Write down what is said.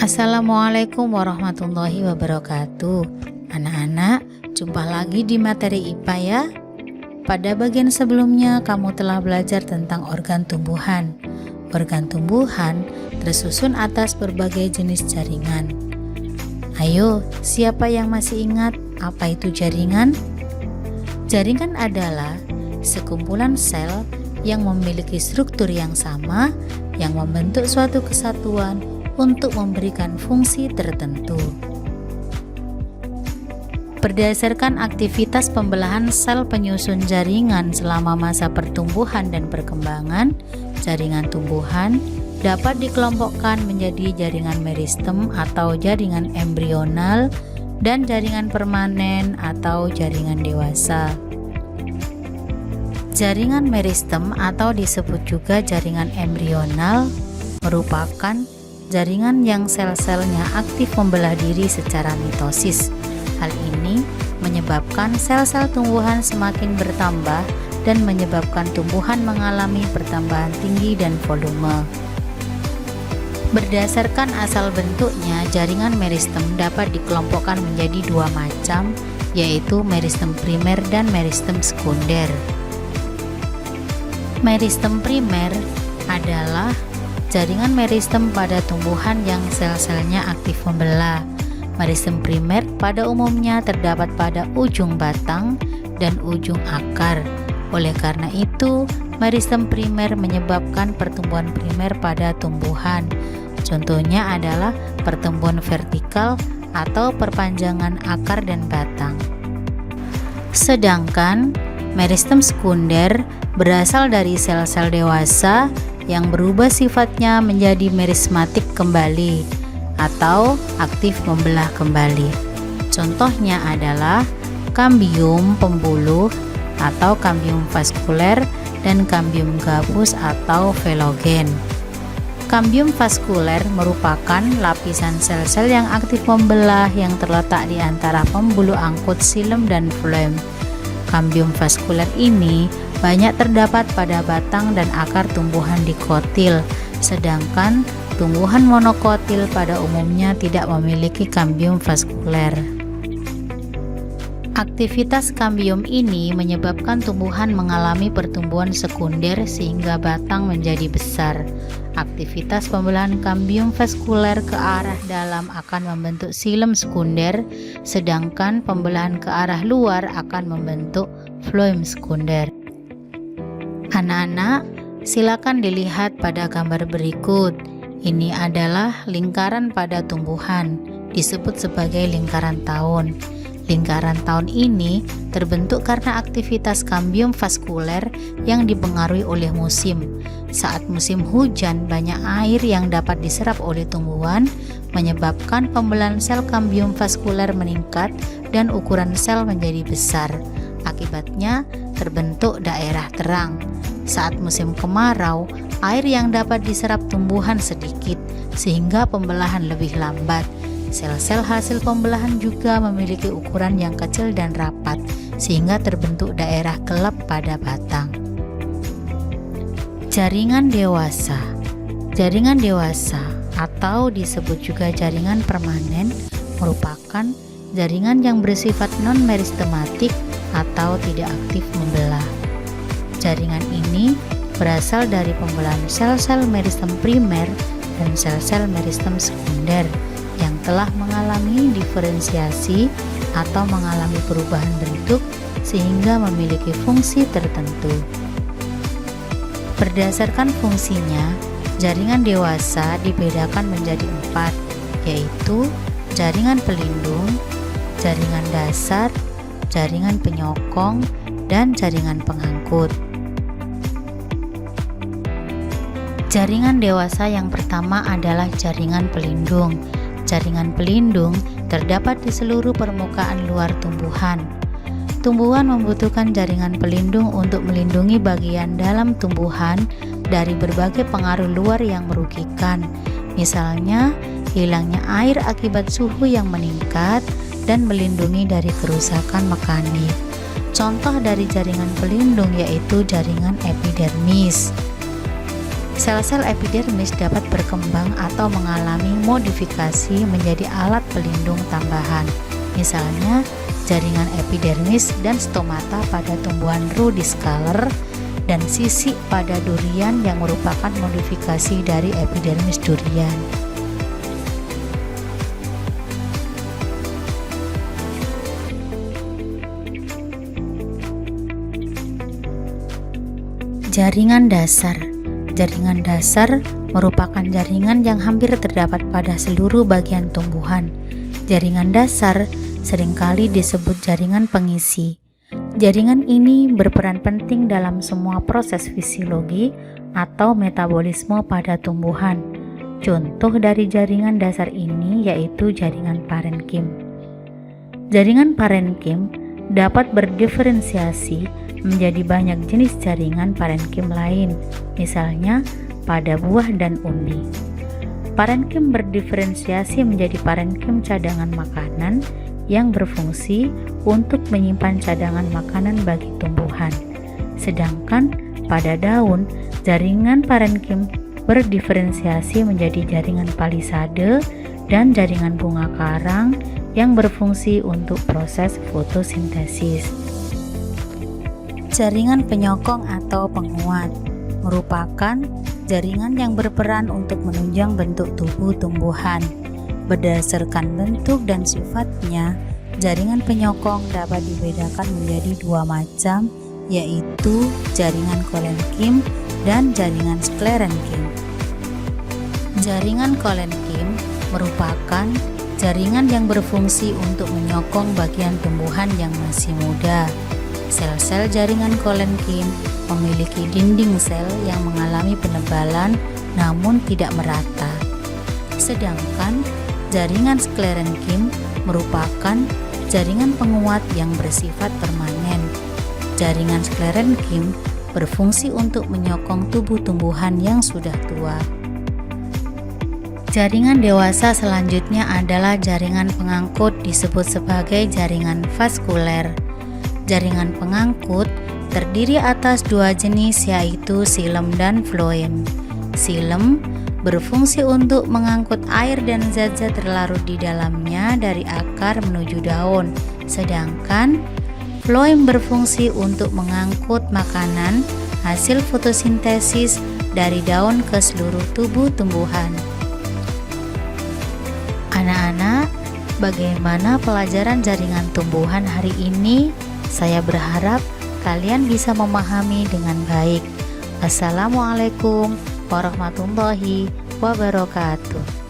Assalamualaikum warahmatullahi wabarakatuh. Anak-anak, jumpa lagi di materi IPA ya. Pada bagian sebelumnya kamu telah belajar tentang organ tumbuhan. Organ tumbuhan tersusun atas berbagai jenis jaringan. Ayo, siapa yang masih ingat apa itu jaringan? Jaringan adalah sekumpulan sel yang memiliki struktur yang sama yang membentuk suatu kesatuan untuk memberikan fungsi tertentu. Berdasarkan aktivitas pembelahan sel penyusun jaringan selama masa pertumbuhan dan perkembangan, jaringan tumbuhan dapat dikelompokkan menjadi jaringan meristem atau jaringan embrional dan jaringan permanen atau jaringan dewasa. Jaringan meristem atau disebut juga jaringan embrional merupakan jaringan yang sel-selnya aktif membelah diri secara mitosis. Hal ini menyebabkan sel-sel tumbuhan semakin bertambah dan menyebabkan tumbuhan mengalami pertambahan tinggi dan volume. Berdasarkan asal bentuknya, jaringan meristem dapat dikelompokkan menjadi dua macam, yaitu meristem primer dan meristem sekunder. Meristem primer adalah jaringan meristem pada tumbuhan yang sel-selnya aktif membelah. Meristem primer pada umumnya terdapat pada ujung batang dan ujung akar. Oleh karena itu, meristem primer menyebabkan pertumbuhan primer pada tumbuhan. Contohnya adalah pertumbuhan vertikal atau perpanjangan akar dan batang. Sedangkan meristem sekunder berasal dari sel-sel dewasa yang berubah sifatnya menjadi merismatik kembali atau aktif membelah kembali. Contohnya adalah kambium pembuluh atau kambium vaskuler dan kambium gabus atau velogen. Kambium vaskuler merupakan lapisan sel-sel yang aktif membelah yang terletak di antara pembuluh angkut xilem dan floem. Kambium vaskuler ini banyak terdapat pada batang dan akar tumbuhan dikotil, sedangkan tumbuhan monokotil pada umumnya tidak memiliki kambium vaskuler. Aktivitas kambium ini menyebabkan tumbuhan mengalami pertumbuhan sekunder sehingga batang menjadi besar. Aktivitas pembelahan kambium vaskuler ke arah dalam akan membentuk xilem sekunder, sedangkan pembelahan ke arah luar akan membentuk floem sekunder. Anak-anak, silakan dilihat pada gambar berikut. Ini adalah lingkaran pada tumbuhan, disebut sebagai lingkaran tahun. Lingkaran tahun ini terbentuk karena aktivitas kambium vaskuler yang dipengaruhi oleh musim. Saat musim hujan, banyak air yang dapat diserap oleh tumbuhan, menyebabkan pembelahan sel kambium vaskuler meningkat dan ukuran sel menjadi besar. Akibatnya, terbentuk daerah terang. Saat musim kemarau, air yang dapat diserap tumbuhan sedikit, sehingga pembelahan lebih lambat. Sel-sel hasil pembelahan juga memiliki ukuran yang kecil dan rapat, sehingga terbentuk daerah gelap pada batang. Jaringan dewasa. Jaringan dewasa atau disebut juga jaringan permanen merupakan jaringan yang bersifat non-meristematik atau tidak aktif membelah. Jaringan ini berasal dari pembelahan sel-sel meristem primer dan sel-sel meristem sekunder yang telah mengalami diferensiasi atau mengalami perubahan bentuk sehingga memiliki fungsi tertentu. Berdasarkan fungsinya, jaringan dewasa dibedakan menjadi 4, yaitu jaringan pelindung, jaringan dasar, jaringan penyokong, dan jaringan pengangkut. Jaringan dewasa yang pertama adalah jaringan pelindung. Jaringan pelindung terdapat di seluruh permukaan luar tumbuhan. Tumbuhan membutuhkan jaringan pelindung untuk melindungi bagian dalam tumbuhan dari berbagai pengaruh luar yang merugikan, misalnya hilangnya air akibat suhu yang meningkat dan melindungi dari kerusakan mekanik. Contoh dari jaringan pelindung yaitu jaringan epidermis. Sel-sel epidermis dapat berkembang atau mengalami modifikasi menjadi alat pelindung tambahan. Misalnya, jaringan epidermis dan stomata pada tumbuhan rudiskaler dan sisik pada durian yang merupakan modifikasi dari epidermis durian. Jaringan dasar. Jaringan dasar merupakan jaringan yang hampir terdapat pada seluruh bagian tumbuhan. Jaringan dasar seringkali disebut jaringan pengisi. Jaringan ini berperan penting dalam semua proses fisiologi atau metabolisme pada tumbuhan. Contoh dari jaringan dasar ini yaitu jaringan parenkim. Jaringan parenkim dapat berdiferensiasi menjadi banyak jenis jaringan parenkim lain, misalnya pada buah dan umbi. Parenkim berdiferensiasi menjadi parenkim cadangan makanan yang berfungsi untuk menyimpan cadangan makanan bagi tumbuhan. Sedangkan pada daun, jaringan parenkim berdiferensiasi menjadi jaringan palisade dan jaringan bunga karang yang berfungsi untuk proses fotosintesis. Jaringan penyokong atau penguat merupakan jaringan yang berperan untuk menunjang bentuk tubuh tumbuhan. Berdasarkan bentuk dan sifatnya, jaringan penyokong dapat dibedakan menjadi dua macam, yaitu jaringan kolenkim dan jaringan sklerenkim. Jaringan kolenkim merupakan jaringan yang berfungsi untuk menyokong bagian tumbuhan yang masih muda. Sel-sel jaringan kolenkim memiliki dinding sel yang mengalami penebalan namun tidak merata. Sedangkan jaringan sklerenkim merupakan jaringan penguat yang bersifat permanen. Jaringan sklerenkim berfungsi untuk menyokong tubuh tumbuhan yang sudah tua. Jaringan dewasa selanjutnya adalah jaringan pengangkut, disebut sebagai jaringan vaskuler. Jaringan pengangkut terdiri atas dua jenis, yaitu xilem dan floem. Xilem berfungsi untuk mengangkut air dan zat-zat terlarut di dalamnya dari akar menuju daun, sedangkan floem berfungsi untuk mengangkut makanan hasil fotosintesis dari daun ke seluruh tubuh tumbuhan. Anak-anak, bagaimana pelajaran jaringan tumbuhan hari ini? Saya berharap kalian bisa memahami dengan baik. Assalamualaikum warahmatullahi wabarakatuh.